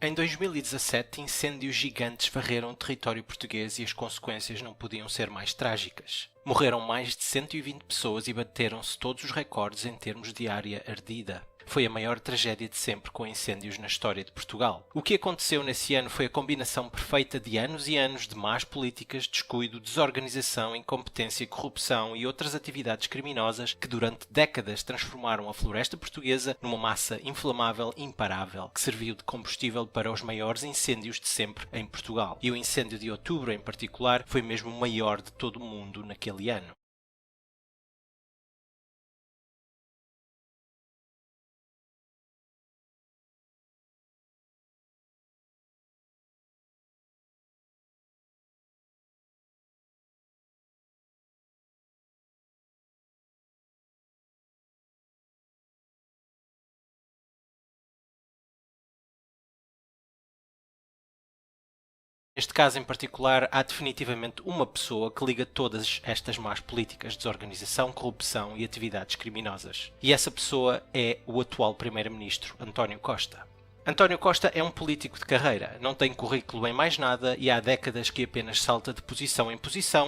Em 2017, incêndios gigantes varreram o território português e as consequências não podiam ser mais trágicas. Morreram mais de 120 pessoas e bateram-se todos os recordes em termos de área ardida. Foi a maior tragédia de sempre com incêndios na história de Portugal. O que aconteceu nesse ano foi a combinação perfeita de anos e anos de más políticas, descuido, desorganização, incompetência, corrupção e outras atividades criminosas que durante décadas transformaram a floresta portuguesa numa massa inflamável imparável, que serviu de combustível para os maiores incêndios de sempre em Portugal. E o incêndio de outubro, em particular, foi mesmo o maior de todo o mundo naquele ano. Neste caso em particular, há definitivamente uma pessoa que liga todas estas más políticas, desorganização, corrupção e atividades criminosas. E essa pessoa é o atual Primeiro-Ministro, António Costa. António Costa é um político de carreira, não tem currículo em mais nada e há décadas que apenas salta de posição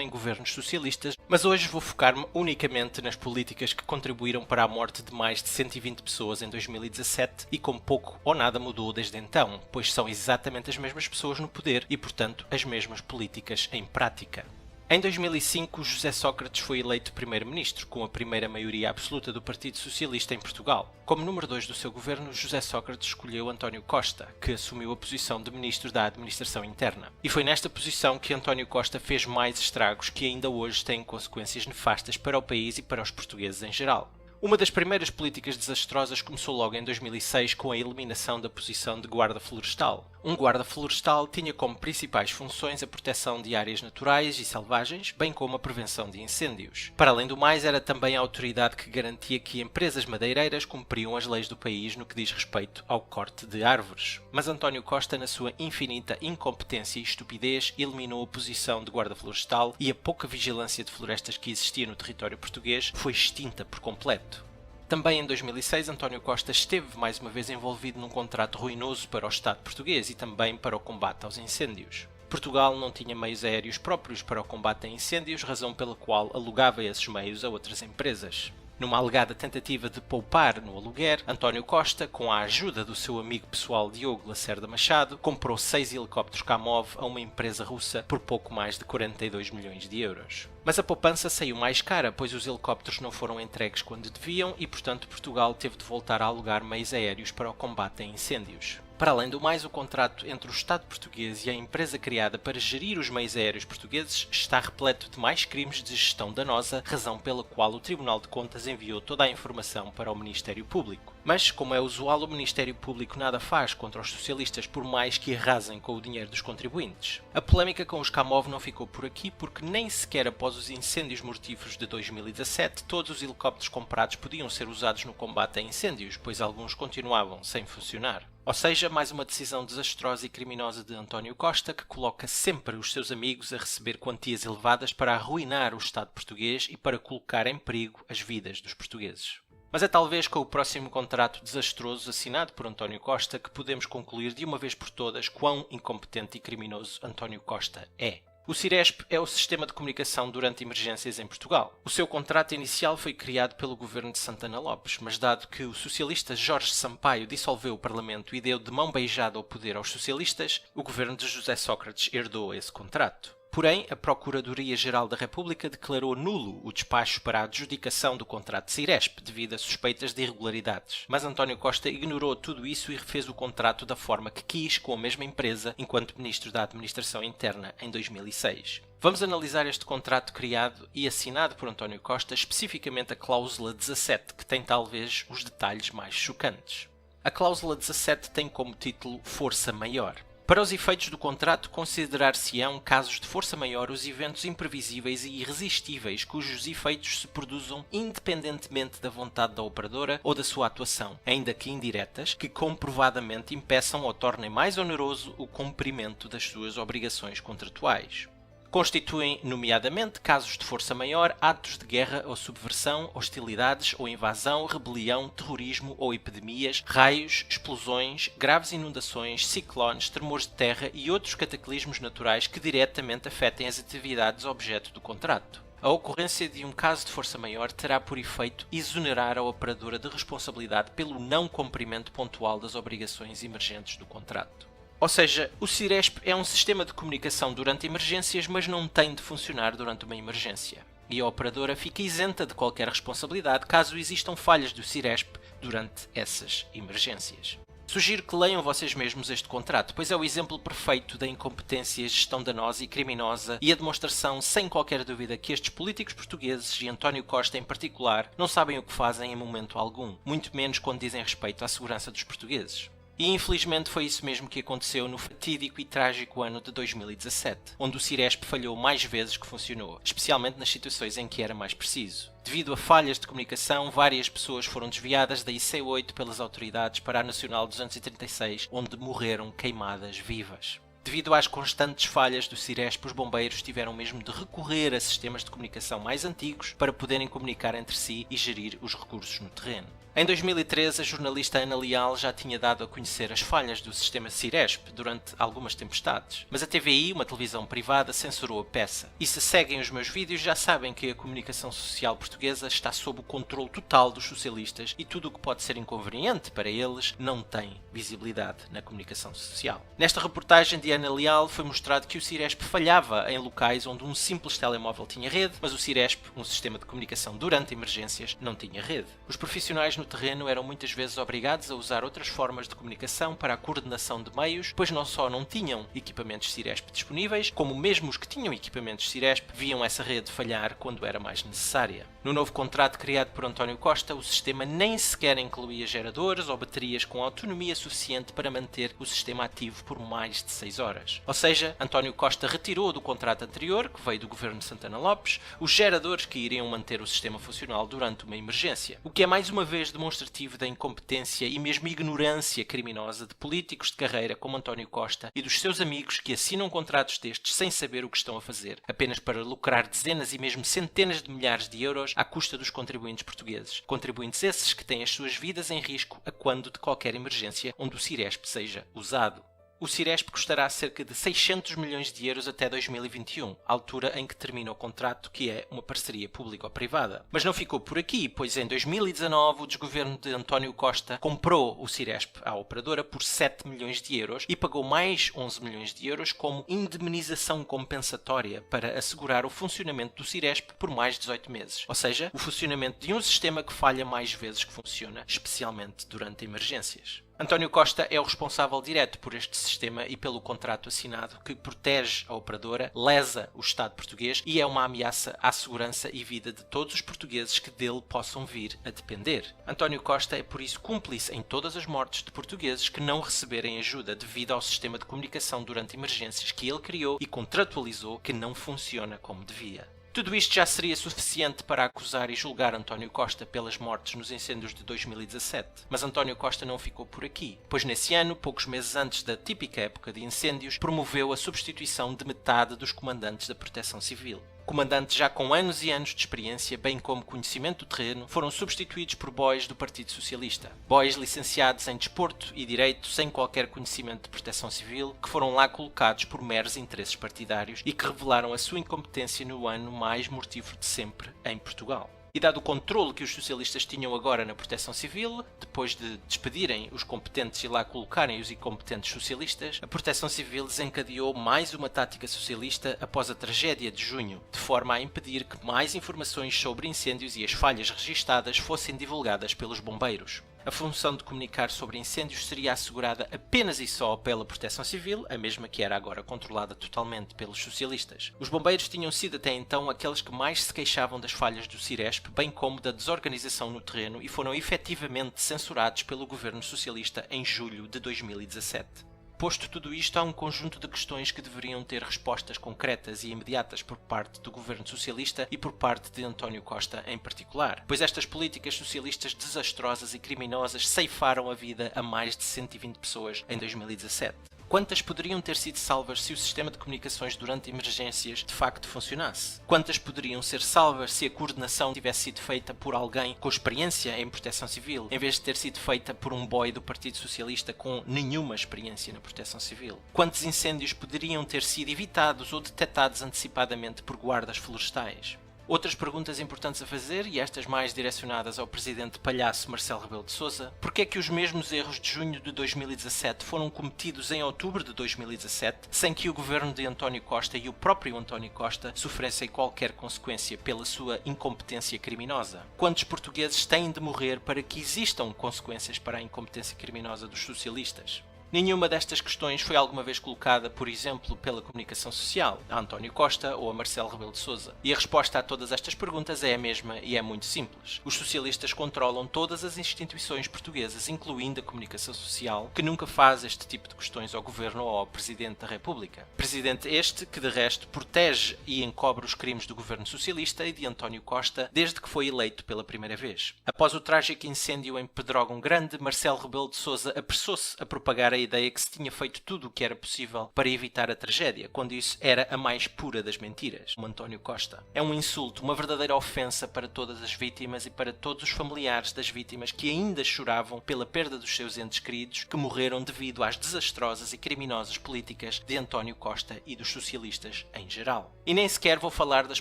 em governos socialistas, mas hoje vou focar-me unicamente nas políticas que contribuíram para a morte de mais de 120 pessoas em 2017 e como pouco ou nada mudou desde então, pois são exatamente as mesmas pessoas no poder e, portanto, as mesmas políticas em prática. Em 2005, José Sócrates foi eleito primeiro-ministro, com a primeira maioria absoluta do Partido Socialista em Portugal. Como número 2 do seu governo, José Sócrates escolheu António Costa, que assumiu a posição de ministro da Administração Interna. E foi nesta posição que António Costa fez mais estragos que ainda hoje têm consequências nefastas para o país e para os portugueses em geral. Uma das primeiras políticas desastrosas começou logo em 2006 com a eliminação da posição de guarda florestal. Um guarda florestal tinha como principais funções a proteção de áreas naturais e selvagens, bem como a prevenção de incêndios. Para além do mais, era também a autoridade que garantia que empresas madeireiras cumpriam as leis do país no que diz respeito ao corte de árvores. Mas António Costa, na sua infinita incompetência e estupidez, eliminou a posição de guarda florestal e a pouca vigilância de florestas que existia no território português foi extinta por completo. Também em 2006, António Costa esteve mais uma vez envolvido num contrato ruinoso para o Estado português e também para o combate aos incêndios. Portugal não tinha meios aéreos próprios para o combate a incêndios, razão pela qual alugava esses meios a outras empresas. Numa alegada tentativa de poupar no aluguer, António Costa, com a ajuda do seu amigo pessoal Diogo Lacerda Machado, comprou 6 helicópteros Kamov a uma empresa russa por pouco mais de 42 milhões de euros. Mas a poupança saiu mais cara, pois os helicópteros não foram entregues quando deviam e, portanto, Portugal teve de voltar a alugar meios aéreos para o combate a incêndios. Para além do mais, o contrato entre o Estado português e a empresa criada para gerir os meios aéreos portugueses está repleto de mais crimes de gestão danosa, razão pela qual o Tribunal de Contas enviou toda a informação para o Ministério Público. Mas, como é usual, o Ministério Público nada faz contra os socialistas por mais que arrasem com o dinheiro dos contribuintes. A polémica com os Kamov não ficou por aqui porque nem sequer após os incêndios mortíferos de 2017 todos os helicópteros comprados podiam ser usados no combate a incêndios, pois alguns continuavam sem funcionar. Ou seja, mais uma decisão desastrosa e criminosa de António Costa, que coloca sempre os seus amigos a receber quantias elevadas para arruinar o Estado português e para colocar em perigo as vidas dos portugueses. Mas é talvez com o próximo contrato desastroso assinado por António Costa que podemos concluir de uma vez por todas quão incompetente e criminoso António Costa é. O Ciresp é o sistema de comunicação durante emergências em Portugal. O seu contrato inicial foi criado pelo governo de Santana Lopes, mas dado que o socialista Jorge Sampaio dissolveu o Parlamento e deu de mão beijada ao poder aos socialistas, o governo de José Sócrates herdou esse contrato. Porém, a Procuradoria-Geral da República declarou nulo o despacho para a adjudicação do contrato Ciresp devido a suspeitas de irregularidades. Mas António Costa ignorou tudo isso e refez o contrato da forma que quis com a mesma empresa enquanto Ministro da Administração Interna em 2006. Vamos analisar este contrato criado e assinado por António Costa, especificamente a cláusula 17, que tem talvez os detalhes mais chocantes. A cláusula 17 tem como título Força Maior. Para os efeitos do contrato, considerar-se-ão casos de força maior os eventos imprevisíveis e irresistíveis cujos efeitos se produzam independentemente da vontade da operadora ou da sua atuação, ainda que indiretas, que comprovadamente impeçam ou tornem mais oneroso o cumprimento das suas obrigações contratuais. Constituem, nomeadamente, casos de força maior, atos de guerra ou subversão, hostilidades ou invasão, rebelião, terrorismo ou epidemias, raios, explosões, graves inundações, ciclones, tremores de terra e outros cataclismos naturais que diretamente afetem as atividades objeto do contrato. A ocorrência de um caso de força maior terá por efeito exonerar a operadora de responsabilidade pelo não cumprimento pontual das obrigações emergentes do contrato. Ou seja, o Ciresp é um sistema de comunicação durante emergências, mas não tem de funcionar durante uma emergência. E a operadora fica isenta de qualquer responsabilidade caso existam falhas do Ciresp durante essas emergências. Sugiro que leiam vocês mesmos este contrato, pois é o exemplo perfeito da incompetência, gestão danosa e criminosa e a demonstração, sem qualquer dúvida, que estes políticos portugueses, e António Costa em particular, não sabem o que fazem em momento algum, muito menos quando dizem respeito à segurança dos portugueses. E infelizmente foi isso mesmo que aconteceu no fatídico e trágico ano de 2017, onde o Ciresp falhou mais vezes que funcionou, especialmente nas situações em que era mais preciso. Devido a falhas de comunicação, várias pessoas foram desviadas da IC8 pelas autoridades para a Nacional 236, onde morreram queimadas vivas. Devido às constantes falhas do Ciresp, os bombeiros tiveram mesmo de recorrer a sistemas de comunicação mais antigos para poderem comunicar entre si e gerir os recursos no terreno. Em 2013, a jornalista Ana Leal já tinha dado a conhecer as falhas do sistema Ciresp durante algumas tempestades, mas a TVI, uma televisão privada, censurou a peça. E se seguem os meus vídeos já sabem que a comunicação social portuguesa está sob o controle total dos socialistas e tudo o que pode ser inconveniente para eles não tem visibilidade na comunicação social. Nesta reportagem de Ana Leal foi mostrado que o Ciresp falhava em locais onde um simples telemóvel tinha rede, mas o Ciresp, um sistema de comunicação durante emergências, não tinha rede. Os profissionais no terreno eram muitas vezes obrigados a usar outras formas de comunicação para a coordenação de meios, pois não só não tinham equipamentos Ciresp disponíveis, como mesmo os que tinham equipamentos Ciresp viam essa rede falhar quando era mais necessária. No novo contrato criado por António Costa, o sistema nem sequer incluía geradores ou baterias com autonomia suficiente para manter o sistema ativo por mais de 6 horas. Ou seja, António Costa retirou do contrato anterior, que veio do governo de Santana Lopes, os geradores que iriam manter o sistema funcional durante uma emergência, o que é mais uma vez demonstrativo da incompetência e mesmo ignorância criminosa de políticos de carreira como António Costa e dos seus amigos que assinam contratos destes sem saber o que estão a fazer, apenas para lucrar dezenas e mesmo centenas de milhares de euros à custa dos contribuintes portugueses. Contribuintes esses que têm as suas vidas em risco a quando de qualquer emergência onde o Ciresp seja usado. O Ciresp custará cerca de 600 milhões de euros até 2021, altura em que termina o contrato, que é uma parceria público-privada. Mas não ficou por aqui, pois em 2019 o desgoverno de António Costa comprou o Ciresp à operadora por 7 milhões de euros e pagou mais 11 milhões de euros como indemnização compensatória para assegurar o funcionamento do Ciresp por mais 18 meses. Ou seja, o funcionamento de um sistema que falha mais vezes que funciona, especialmente durante emergências. António Costa é o responsável direto por este sistema e pelo contrato assinado que protege a operadora, lesa o Estado português e é uma ameaça à segurança e vida de todos os portugueses que dele possam vir a depender. António Costa é por isso cúmplice em todas as mortes de portugueses que não receberem ajuda devido ao sistema de comunicação durante emergências que ele criou e contratualizou que não funciona como devia. Tudo isto já seria suficiente para acusar e julgar António Costa pelas mortes nos incêndios de 2017. Mas António Costa não ficou por aqui, pois nesse ano, poucos meses antes da típica época de incêndios, promoveu a substituição de metade dos comandantes da Proteção Civil. Comandantes já com anos e anos de experiência, bem como conhecimento do terreno, foram substituídos por bois do Partido Socialista. Bois licenciados em desporto e direito, sem qualquer conhecimento de proteção civil, que foram lá colocados por meros interesses partidários e que revelaram a sua incompetência no ano mais mortífero de sempre em Portugal. E dado o controle que os socialistas tinham agora na proteção civil, depois de despedirem os competentes e lá colocarem os incompetentes socialistas, a proteção civil desencadeou mais uma tática socialista após a tragédia de junho, de forma a impedir que mais informações sobre incêndios e as falhas registadas fossem divulgadas pelos bombeiros. A função de comunicar sobre incêndios seria assegurada apenas e só pela Proteção Civil, a mesma que era agora controlada totalmente pelos socialistas. Os bombeiros tinham sido até então aqueles que mais se queixavam das falhas do Ciresp, bem como da desorganização no terreno, e foram efetivamente censurados pelo governo socialista em julho de 2017. Posto tudo isto, há um conjunto de questões que deveriam ter respostas concretas e imediatas por parte do governo socialista e por parte de António Costa em particular, pois estas políticas socialistas desastrosas e criminosas ceifaram a vida a mais de 120 pessoas em 2017. Quantas poderiam ter sido salvas se o sistema de comunicações durante emergências de facto funcionasse? Quantas poderiam ser salvas se a coordenação tivesse sido feita por alguém com experiência em proteção civil, em vez de ter sido feita por um boy do Partido Socialista com nenhuma experiência na proteção civil? Quantos incêndios poderiam ter sido evitados ou detectados antecipadamente por guardas florestais? Outras perguntas importantes a fazer, e estas mais direcionadas ao presidente palhaço Marcelo Rebelo de Sousa: porque é que os mesmos erros de junho de 2017 foram cometidos em outubro de 2017, sem que o governo de António Costa e o próprio António Costa sofressem qualquer consequência pela sua incompetência criminosa? Quantos portugueses têm de morrer para que existam consequências para a incompetência criminosa dos socialistas? Nenhuma destas questões foi alguma vez colocada, por exemplo, pela comunicação social, a António Costa ou a Marcelo Rebelo de Sousa. E a resposta a todas estas perguntas é a mesma e é muito simples. Os socialistas controlam todas as instituições portuguesas, incluindo a comunicação social, que nunca faz este tipo de questões ao Governo ou ao Presidente da República. Presidente este que, de resto, protege e encobre os crimes do Governo Socialista e de António Costa desde que foi eleito pela primeira vez. Após o trágico incêndio em Pedrógão Grande, Marcelo Rebelo de Sousa apressou-se a propagar a ideia que se tinha feito tudo o que era possível para evitar a tragédia, quando isso era a mais pura das mentiras, como António Costa. É um insulto, uma verdadeira ofensa para todas as vítimas e para todos os familiares das vítimas que ainda choravam pela perda dos seus entes queridos que morreram devido às desastrosas e criminosas políticas de António Costa e dos socialistas em geral. E nem sequer vou falar das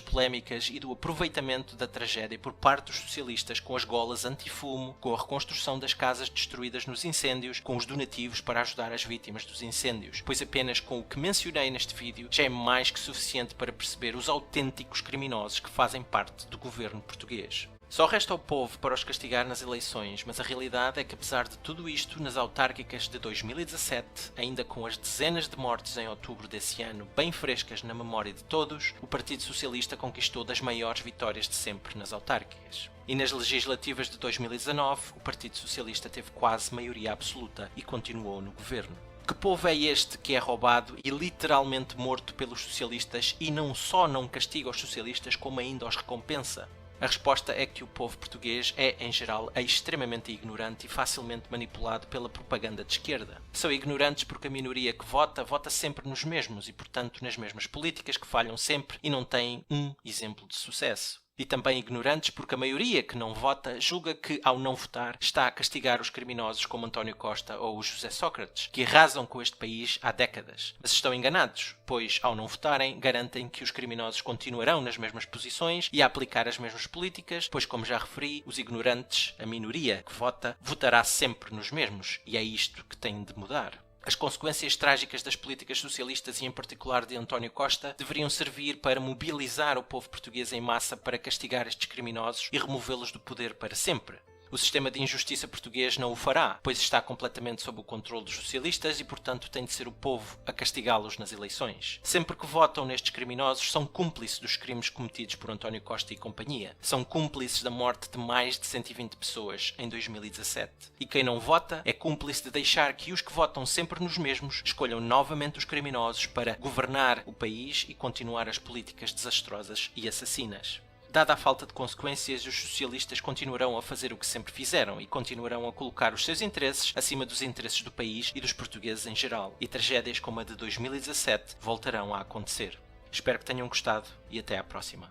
polémicas e do aproveitamento da tragédia por parte dos socialistas com as golas anti-fumo, com a reconstrução das casas destruídas nos incêndios, com os donativos para ajudar as vítimas dos incêndios, pois apenas com o que mencionei neste vídeo já é mais que suficiente para perceber os autênticos criminosos que fazem parte do governo português. Só resta ao povo para os castigar nas eleições, mas a realidade é que, apesar de tudo isto, nas autárquicas de 2017, ainda com as dezenas de mortes em outubro desse ano bem frescas na memória de todos, o Partido Socialista conquistou das maiores vitórias de sempre nas autárquicas. E nas legislativas de 2019, o Partido Socialista teve quase maioria absoluta e continuou no governo. Que povo é este que é roubado e literalmente morto pelos socialistas e não só não castiga os socialistas, como ainda os recompensa? A resposta é que o povo português é, em geral, extremamente ignorante e facilmente manipulado pela propaganda de esquerda. São ignorantes porque a minoria que vota, vota sempre nos mesmos e, portanto, nas mesmas políticas que falham sempre e não têm um exemplo de sucesso. E também ignorantes porque a maioria que não vota julga que, ao não votar, está a castigar os criminosos como António Costa ou o José Sócrates, que arrasam com este país há décadas. Mas estão enganados, pois, ao não votarem, garantem que os criminosos continuarão nas mesmas posições e a aplicar as mesmas políticas, pois, como já referi, os ignorantes, a minoria que vota, votará sempre nos mesmos, e é isto que tem de mudar. As consequências trágicas das políticas socialistas e em particular de António Costa deveriam servir para mobilizar o povo português em massa para castigar estes criminosos e removê-los do poder para sempre. O sistema de injustiça português não o fará, pois está completamente sob o controle dos socialistas e, portanto, tem de ser o povo a castigá-los nas eleições. Sempre que votam nestes criminosos, são cúmplices dos crimes cometidos por António Costa e companhia. São cúmplices da morte de mais de 120 pessoas em 2017. E quem não vota é cúmplice de deixar que os que votam sempre nos mesmos escolham novamente os criminosos para governar o país e continuar as políticas desastrosas e assassinas. Dada a falta de consequências, os socialistas continuarão a fazer o que sempre fizeram e continuarão a colocar os seus interesses acima dos interesses do país e dos portugueses em geral. E tragédias como a de 2017 voltarão a acontecer. Espero que tenham gostado e até à próxima.